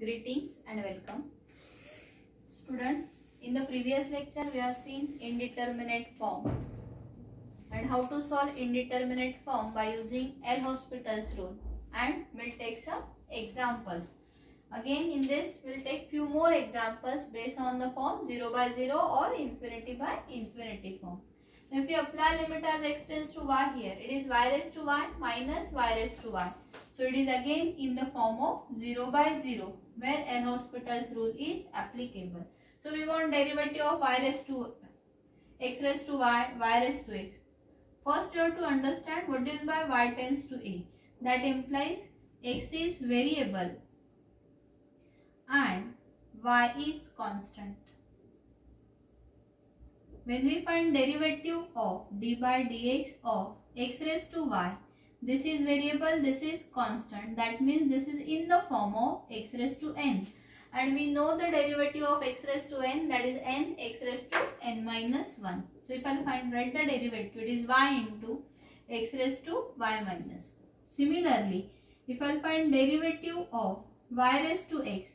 Greetings and welcome. Student, in the previous lecture we have seen indeterminate form and how to solve indeterminate form by using L'Hospital's rule, and we'll take some examples. Again in this we'll take few more examples based on the form 0 by 0 or infinity by infinity form. If we apply limit as x tends to y here, it is y raised to y minus y raised to y. So it is again in the form of 0 by 0 where L'Hospital's rule is applicable. So we want derivative of y raised to x raised to y, y raised to x. First you have to understand what do you mean by y tends to a. That implies x is variable and y is constant. When we find derivative of d by dx of x raised to y, this is variable, this is constant. That means this is in the form of x raised to n. And we know the derivative of x raised to n, that is n x raised to n minus 1. So if I write the derivative, it is y into x raised to y minus 1. Similarly, if I find derivative of y raised to x,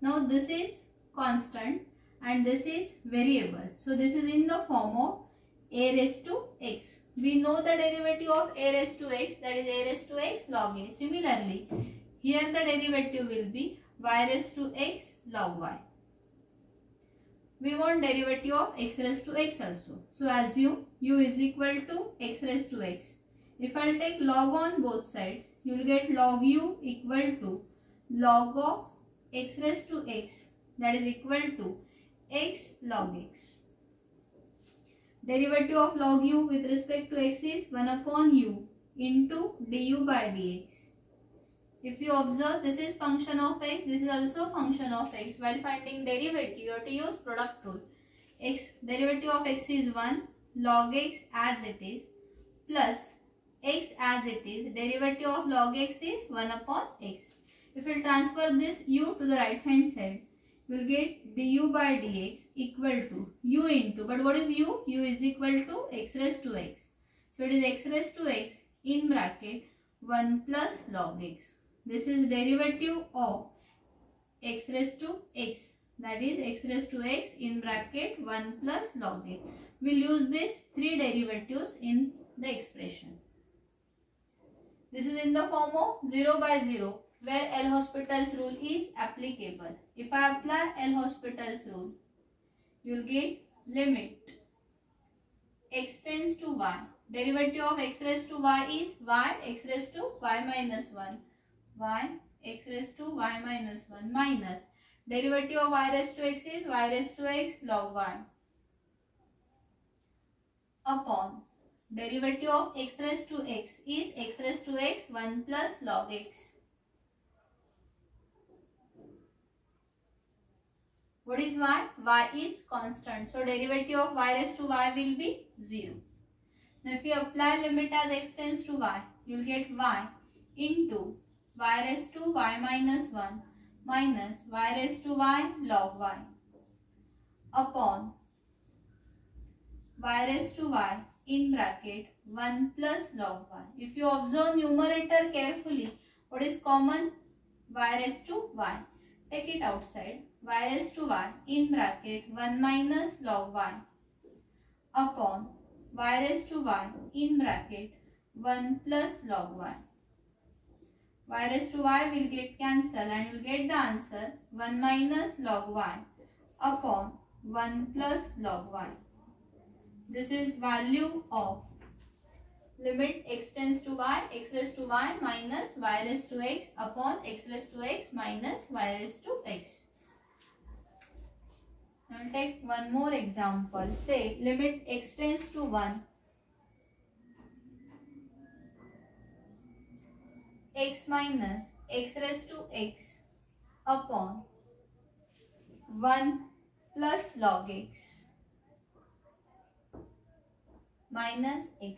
now this is constant and this is variable. So this is in the form of a raised to x. We know the derivative of a raised to x, that is a raised to x log a. Similarly, here the derivative will be y raised to x log y. We want derivative of x raised to x also. So assume u is equal to x raised to x. If I take log on both sides, you will get log u equal to log of x raised to x, that is equal to x log x. Derivative of log u with respect to x is 1 upon u into du by dx. If you observe, this is function of x, this is also function of x. While finding derivative, you have to use product rule. X derivative of x is 1, log x as it is, plus x as it is. Derivative of log x is 1 upon x. If you transfer this u to the right hand side, you will get du by dx equal to u into, but what is u? U is equal to x raised to x. So it is x raised to x in bracket 1 plus log x. This is derivative of x raised to x, that is x raised to x in bracket 1 plus log x. We will use these three derivatives in the expression. This is in the form of 0 by 0 where L'Hospital's rule is applicable. If I apply L'Hospital's rule, you will get limit x tends to y. Derivative of x raised to y is y x raised to y minus 1. Y x raised to y minus 1 minus derivative of y raised to x is y raised to x log y upon derivative of x raised to x is x raised to x 1 plus log x. What is y? Y is constant. So derivative of y raised to y will be 0. Now if you apply limit as x tends to y, you will get y into y raised to y minus 1 minus y raised to y log y upon y raised to y in bracket 1 plus log y. If you observe numerator carefully, what is common? Y raised to y. Take it outside. Y raised to y in bracket 1 minus log y upon y raised to y in bracket 1 plus log y. Y raised to y will get cancelled and you will get the answer 1 minus log y upon 1 plus log y. This is value of limit x tends to y, x raised to y minus y raised to x upon x raised to x minus y raised to x. Now take one more example. Say limit x tends to 1, x minus x raised to x upon 1 plus log x minus x.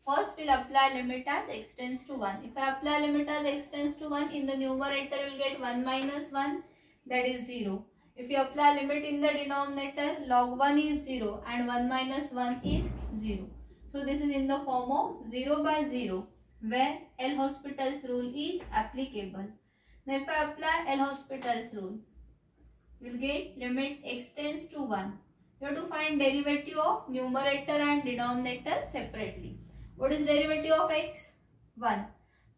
First we will apply limit as x tends to 1. If I apply limit as x tends to 1, in the numerator you will get 1 minus 1, that is 0. If you apply limit in the denominator, log 1 is 0 and 1 minus 1 is 0. So this is in the form of 0 by 0 where L'Hospital's rule is applicable. Now if I apply L'Hospital's rule, you will get limit x tends to 1. You have to find derivative of numerator and denominator separately. What is derivative of x? 1.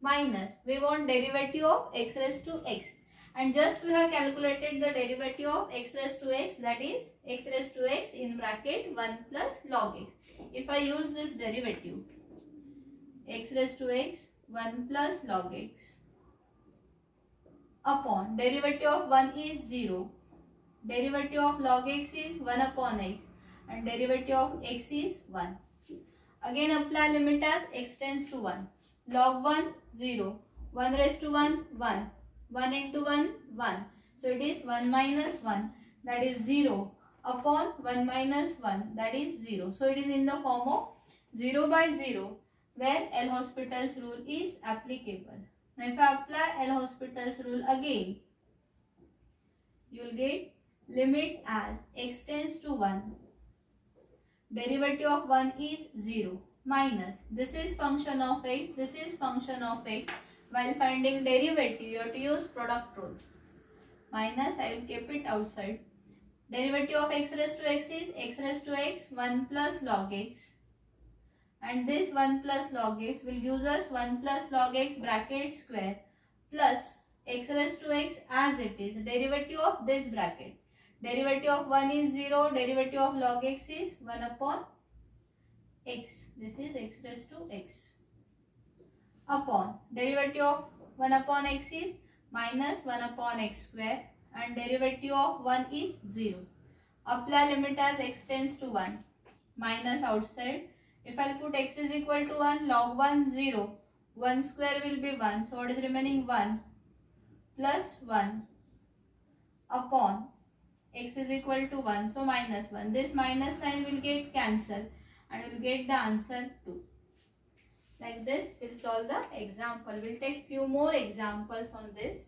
Minus, we want derivative of x raised to x. And just we have calculated the derivative of x raised to x, that is x raised to x in bracket 1 plus log x. If I use this derivative, x raised to x 1 plus log x upon derivative of 1 is 0. Derivative of log x is 1 upon x and derivative of x is 1. Again apply limit as x tends to 1. Log 1 0. 1 raised to 1 1. 1 into 1 1. So it is 1 minus 1, that is 0 upon 1 minus 1, that is 0. So it is in the form of 0 by 0 where L'Hospital's rule is applicable. Now if I apply L'Hospital's rule again, you will get limit as x tends to 1. Derivative of 1 is 0 minus, this is function of x, this is function of x. While finding derivative, you have to use product rule. Minus, I will keep it outside. Derivative of x raised to x is x raised to x 1 plus log x. And this 1 plus log x will give us 1 plus log x bracket square plus x raised to x as it is. Derivative of this bracket. Derivative of 1 is 0. Derivative of log x is 1 upon x. This is x raised to x. Upon derivative of 1 upon x is minus 1 upon x square and derivative of 1 is 0. Apply limit as x tends to 1. Minus outside. If I put x is equal to 1, log 1 0. 1 square will be 1. So what is remaining? 1 plus 1 upon x is equal to 1. So minus 1. This minus sign will get cancelled and we will get the answer 2. Like this, we'll solve the example. We'll take few more examples on this.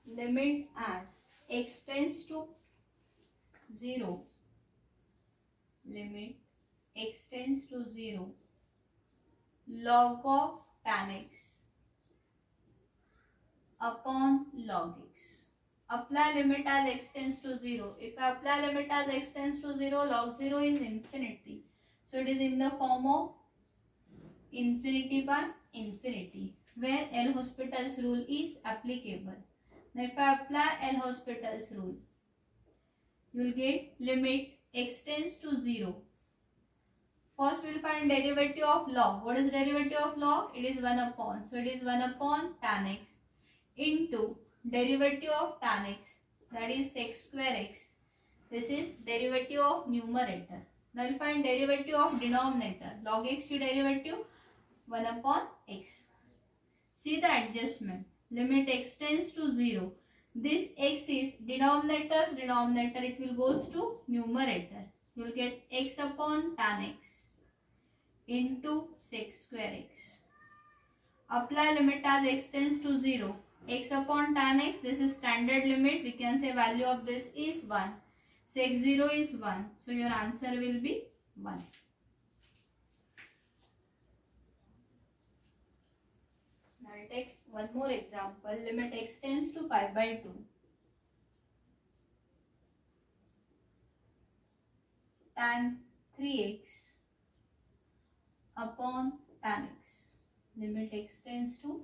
Limit as x tends to 0. Limit x tends to 0. Log of tan x upon log x. Apply limit as x tends to 0. If I apply limit as x tends to 0, log 0 is infinity. So it is in the form of infinity by infinity where L'Hospital's rule is applicable. Now if I apply L'Hospital's rule, you will get limit x tends to 0. First we will find derivative of log. What is derivative of log? It is 1 upon. So it is 1 upon tan x into derivative of tan x, that is x square x. This is derivative of numerator. Now we will find derivative of denominator. Log x derivative 1 upon x. See the adjustment. Limit x tends to 0. This x is denominator's denominator. It will goes to numerator. You will get x upon tan x into sec square x. Apply limit as x tends to 0. X upon tan x, this is standard limit. We can say value of this is 1. Sec 0 is 1. So your answer will be 1. Now I take one more example. Limit x tends to pi by 2. Tan 3x upon tan x. Limit x tends to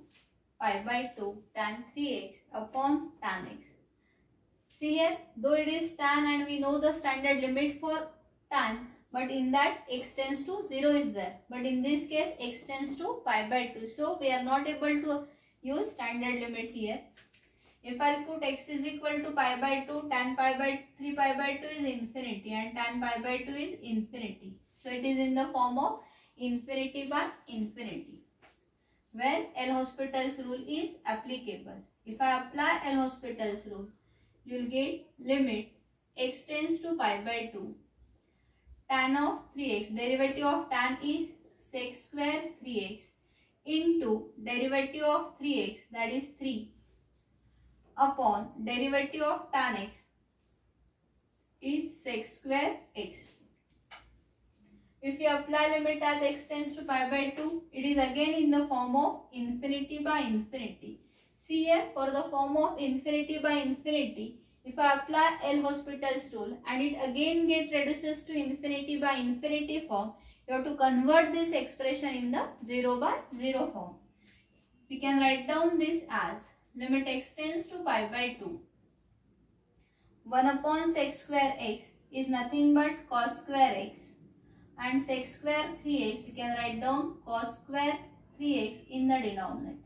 pi by 2 tan 3x upon tan x. See here, though it is tan and we know the standard limit for tan, but in that x tends to 0 is there. But in this case x tends to pi by 2. So we are not able to use standard limit here. If I put x is equal to pi by 2, tan pi by 3 pi by 2 is infinity and tan pi by 2 is infinity. So it is in the form of infinity by infinity where L'Hospital's rule is applicable. If I apply L'Hospital's rule, you will get limit x tends to pi by 2. Tan of 3x, derivative of tan is sec square 3x into derivative of 3x, that is 3, upon derivative of tan x is sec square x. If you apply limit as x tends to pi by 2, it is again in the form of infinity by infinity. See here, for the form of infinity by infinity, if I apply L'Hospital's rule and it again reduces to infinity by infinity form, you have to convert this expression in the 0 by 0 form. We can write down this as limit x tends to pi by 2. 1 upon sec square x is nothing but cos square x, and sec square 3x, we can write down cos square 3x in the denominator.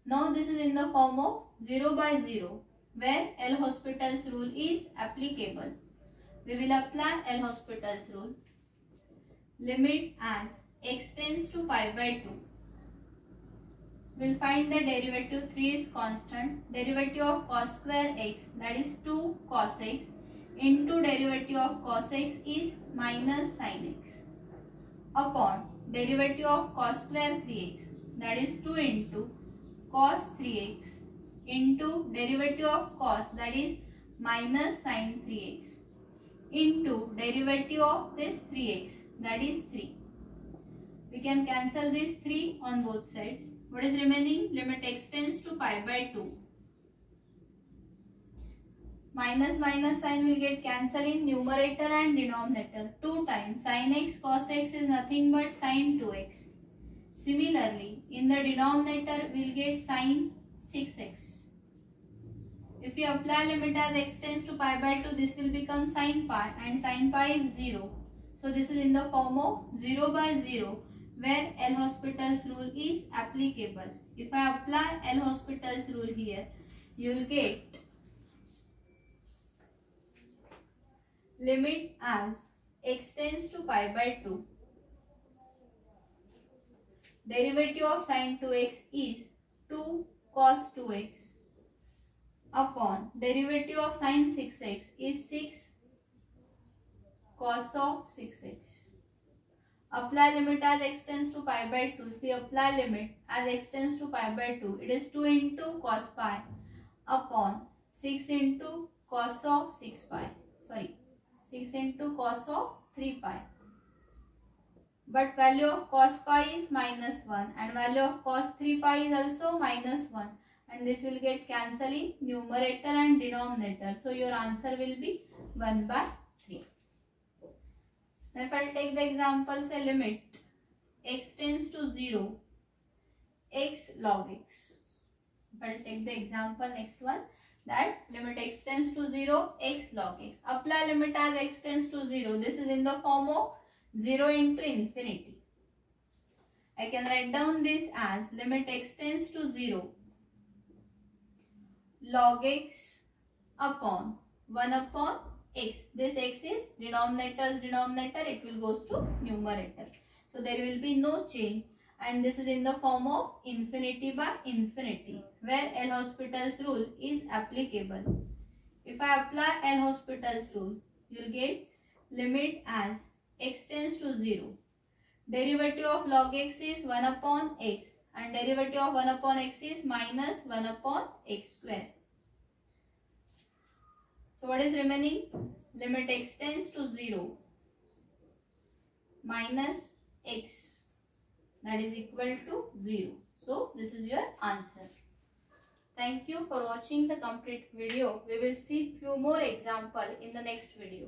Now this is in the form of 0 by 0, where L'Hospital's rule is applicable. We will apply L'Hospital's rule. Limit as x tends to pi by 2. We will find the derivative. 3 is constant. Derivative of cos square x, that is 2 cos x, into derivative of cos x is minus sin x, upon derivative of cos square 3x, that is 2 into cos 3x, into derivative of cos, that is minus sin 3x, into derivative of this 3x, that is 3. We can cancel this 3 on both sides. What is remaining? Limit x tends to pi by 2. Minus minus sign will get cancelled in numerator and denominator. 2 times sin x cos x is nothing but sin 2x. Similarly, in the denominator we will get sin 6x. If we apply limit as x tends to pi by 2, this will become sin pi, and sin pi is 0. So this is in the form of 0 by 0, where L'Hospital's rule is applicable. If I apply L'Hospital's rule here, you will get limit as x tends to pi by 2. Derivative of sin 2x is 2 cos 2x, upon derivative of sin 6x is 6 cos of 6x. Apply limit as x tends to pi by 2. If we apply limit as x tends to pi by 2, it is 2 into cos pi upon 6 into cos of 6 pi. 6 into cos of 3 pi. But value of cos pi is minus 1 and value of cos 3 pi is also minus 1, and this will get cancelled in numerator and denominator. So your answer will be 1 by 3. Now if I will take the example, say limit x tends to 0, x log x. If I will take the example next one, that limit x tends to 0, x log x. Apply limit as x tends to 0. This is in the form of 0 into infinity. I can write down this as limit x tends to 0, log x upon 1 upon x. This x is denominator's denominator, it will goes to numerator. So there will be no change, and this is in the form of infinity by infinity, where L'Hospital's rule is applicable. If I apply L'Hospital's rule, you will get limit as x tends to 0. Derivative of log x is 1 upon x, and derivative of 1 upon x is minus 1 upon x square. So what is remaining? Limit x tends to 0 minus x, that is equal to 0. So this is your answer. Thank you for watching the complete video. We will see few more examples in the next video.